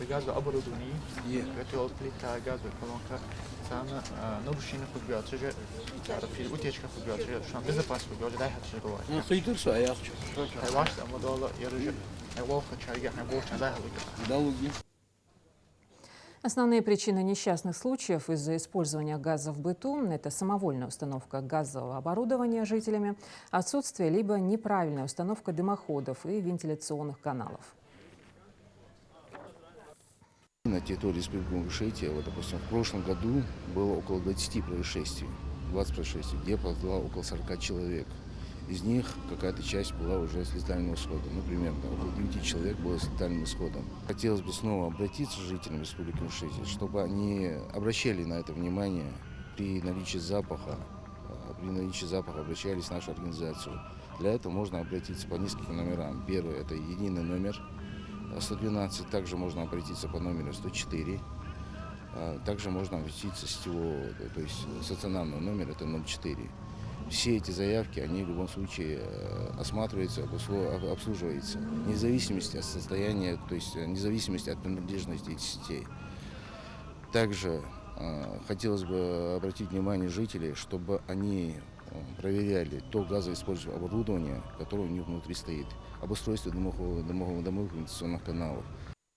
газовое оборудование, Є. готовил плита, газовая колонка, sana нарушение футболчиga, утечка футболчиga, şu an безопасность футболчиga дай хатчы var. Қидырса аяқчы. Hayvaş da modalı yarıcı. Hayvalka çayga, hayvalka дай хатчы. Далуги. Основные причины несчастных случаев из-за использования газа в быту – это самовольная установка газового оборудования жителями, отсутствие либо неправильная установка дымоходов и вентиляционных каналов. На территории Республики Ингушетия, вот, допустим, в прошлом году было около 20 происшествий, 20 происшествий, где погибло около 40 человек. Из них какая-то часть была уже с летальным исходом. Например, около 9 человек было с летальным исходом. Хотелось бы снова обратиться к жителям Республики Ингушетия, чтобы они обращали на это внимание при наличии запаха. При наличии запаха обращались в нашу организацию. Для этого можно обратиться по нескольким номерам. Первый – это единый номер 112, также можно обратиться по номеру 104, также можно обратиться с сетевого, то есть стационарного номера, это 04. Все эти заявки, они в любом случае осматриваются, обслуживаются, вне зависимости от состояния, то есть вне зависимости от принадлежности этих сетей. Также хотелось бы обратить внимание жителей, чтобы они проверяли то газовое оборудование, которое у них внутри стоит, обустройство дымовых вентиляционных каналов.